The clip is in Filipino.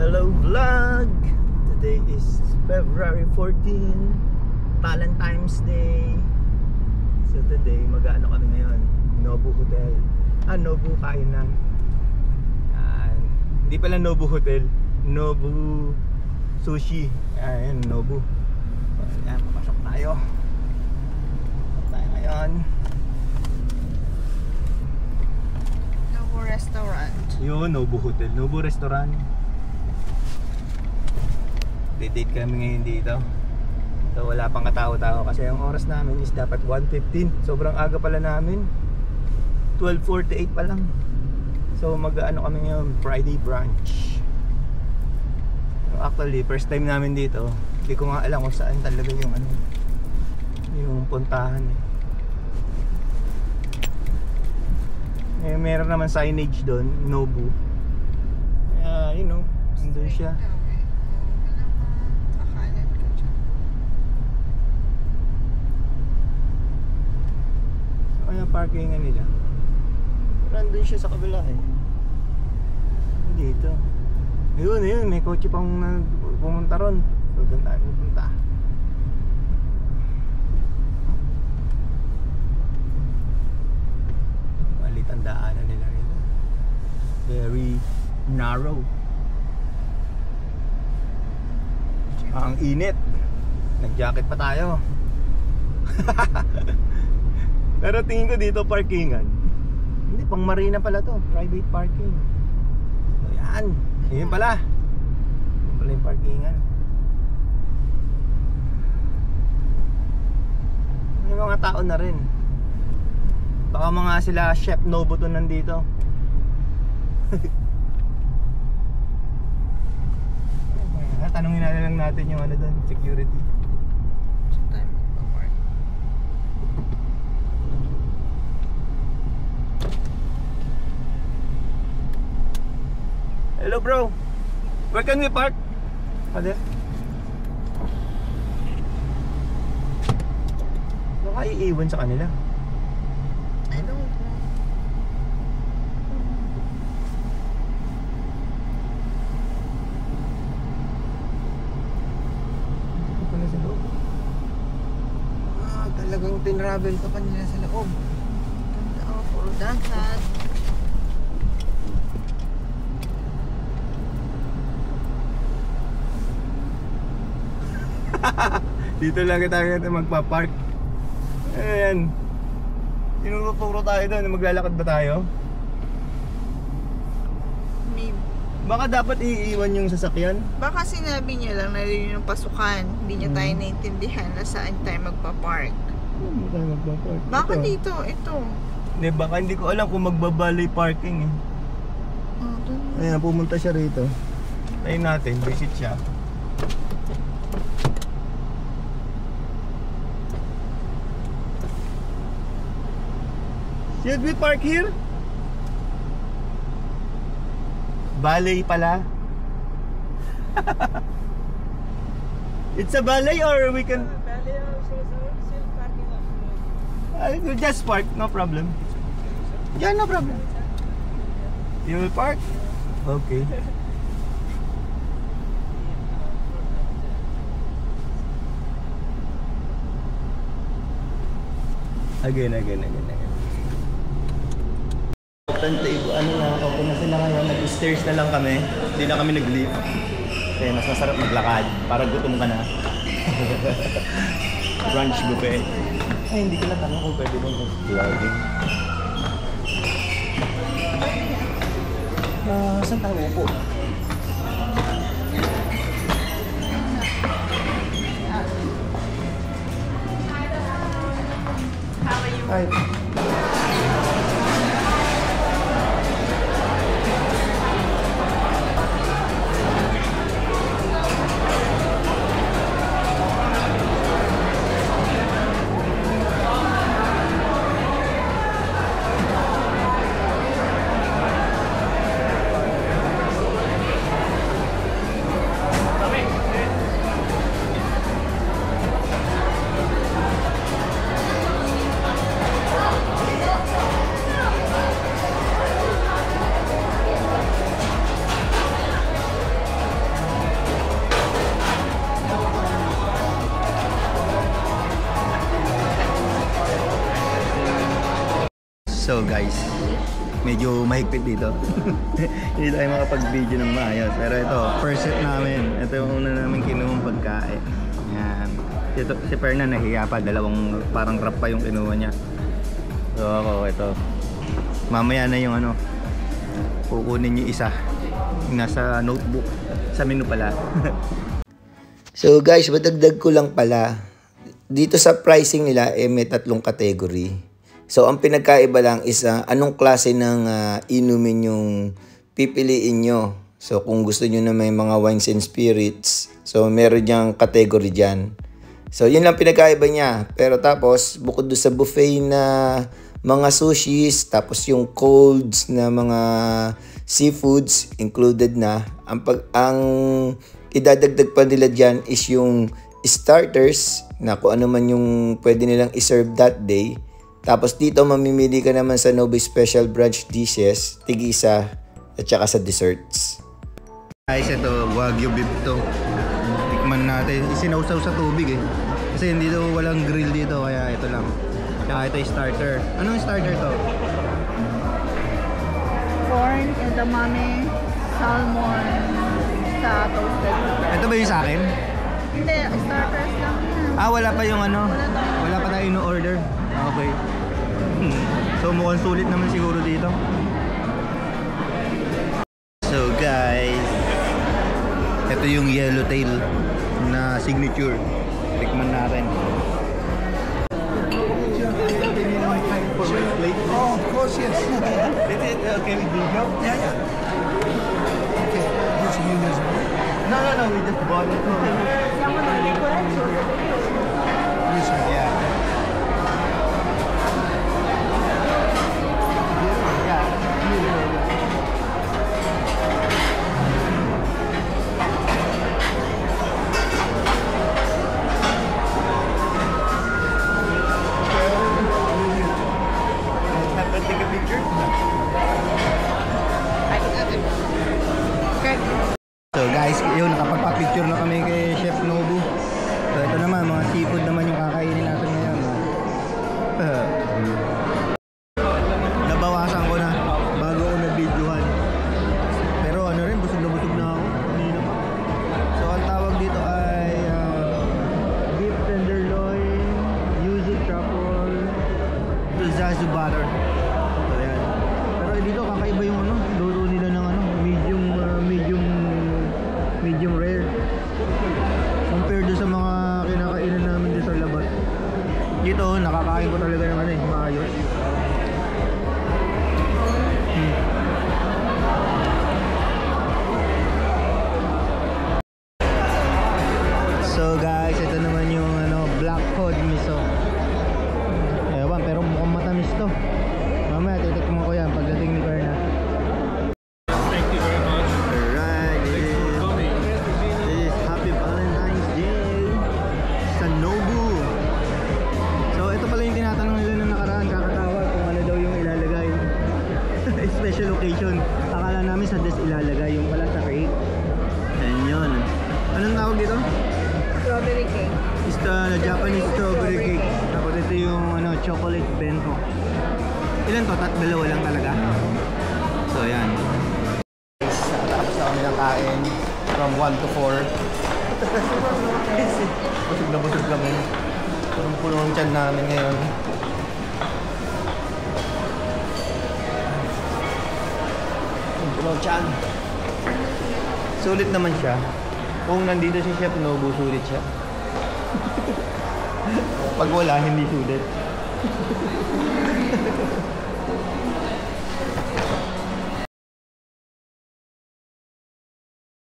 Hello vlog! Today is February 14, Valentine's Day. So today, mag-ano kami ngayon? Nobu Hotel. Nobu Kainan. Hindi pala Nobu Hotel, Nobu Sushi. Ayan, Nobu. Ayan, papasok tayo. Papasok tayo ngayon. Nobu Restaurant. Yun, Nobu Hotel, Nobu Restaurant. Date kami ngayon dito. So wala pang katao-tao kasi ang oras namin is dapat 1:15. Sobrang aga pala namin. 12:48 pa lang. So mag-ano kami ngayon, Friday brunch. Actually, first time namin dito. Hindi ko nga alam kung saan talaga yung ano, yung puntahan. Meron naman signage doon, Nobu. Kaya, you know, nandun siya. Kaya parkingan nila. Nandun siya sa kabila eh. Dito. Ayun, may kotse pang pumunta ron. So doon tayo pupunta. Malit ang daanan nila rito. Very narrow. Ang init. Nag-jacket pa tayo. Pero tingin ko dito parkingan. Hindi, pang marina pala to. Private parking. So yan. Yun pala. Yun pala yung parkingan. May mga tao na rin. Baka mga sila Chef Nobu to nandito. Tanungin na lang natin yung ano doon, security. Hello bro, where can we park? Ade? Baka iiwan sa kanila. I don't know. Dito pala sa loob. Talagang tinravel ka pa nila sa loob. Ganda ako, puro dagat. Dito lang kita magpa-park. Ayan. Tinuturo tayo doon. Maglalakad ba tayo? Maybe. Baka dapat iiwan yung sasakyan. Baka sinabi niya lang na rin yung pasukan. Hindi niya tayo naintindihan na saan tayo magpa-park. Hindi tayo magpa-park. Baka dito, ito. Hindi, baka hindi ko alam kung magbabalay parking eh. Oh, dun. Ayan, pumunta siya rito. Tayo natin, visit siya. Should we park here? Balay pala. It's a balay or we can... Balay also still parking also. We'll just park, no problem. Yeah, no problem. You will park? Okay. Again. Ano na, open na sila ngayon, nag-stairs na lang kami. Hindi na kami nag-lift. Kasi mas masarap maglakad, para gutom ka na. Brunch buffet. Ay, hindi ko na tanong kung pwede bang vlogging. Saan tayo upo? Ay. guys. Medyo mahigpit dito. Hindi tayo makapag-video ng maayos. Pero ito, first set namin. Ito yung una namin kinuhang pagkain. Yan. Si Fernan nahiya pa. Dalawang parang wrap pa yung kinuha niya. So ako, ito. Mamaya na yung ano. Kukunin yung isa. Nasa notebook. Sa menu pala. So guys, madagdag ko lang pala. Dito sa pricing nila, may 3 category. So, ang pinagkaiba lang is anong klase ng inumin yung pipiliin nyo. So, kung gusto nyo na may mga wines and spirits, so meron niyang category dyan. So, yun lang pinagkaiba niya. Pero tapos, bukod doon sa buffet na mga sushis, tapos yung colds na mga seafoods included na, ang idadagdag pa nila dyan is yung starters na kung ano man yung pwede nilang iserve that day. Tapos dito mamimili ka naman sa Nobu Special Brunch Dishes, tig-isa at saka sa desserts. Guys, ito Wagyu beef to. Tikman natin. Isinawsaw sa tubig eh. Kasi dito walang grill dito kaya ito lang. Kaya ito yung starter. Anong starter to? Corn, edamame, salmon, sa toasted. Ito ba yung sa akin? Hindi, starters lang yan. Wala pa yung ano? Wala pa tayo in-order. Okay. So mukhang sulit naman siguro dito. So guys, ito yung yellowtail na signature. Tikman natin. Oh, of course, yes. Is it okay with you? Yeah, yeah. Okay. Just you use it. No, we just bought it. This one. Yeah. Take a picture? Okay. So guys, yun, nakapagpa-picture na kami kay Chef Nobu. So ito naman, mga seafood naman yung kakainin natin ngayon. Nabawasan ko na bago ako nag-videohan. Pero ano rin, busog na ako. Kanina pa. So ang tawag dito ay beef tenderloin, yuzu truffle, zazu butter. So yan. Pero dito kakaiba yung ano, luto nila ng ano, medium rare compared sa mga kinakainan namin dito sa labas. Dito nakakain ko talaga ng ano eh, maayos. So guys, ito naman yung ano, black cod miso. Ewan, pero mukhang matamis to. Mamaya titikman ko yan pagdating ni Berna. Thank you very much. Alright, this is Happy Valentine's Day sa Nobu. So ito pala yung tinatanong nila nung nakaraan, kakatawa kung ano daw yung ilalagay. Special occasion. Akala namin sa des ilalagay, yung pala sa cake. Yan yun. Anong tawag dito? Strawberry cake. Is the Japanese strawberry cake. Tapos ito yung ano, chocolate bento. Ilan to? Dalawa lang talaga. So yan. Tapos na kami ng kain from 1 to 4. Busog kami. Punong-puno ang tiyan namin ngayon. Punong-puno ang tiyan. Sulit naman siya. Kung nandito si Chef Nobu, sulit siya. Pag wala, hindi sulit.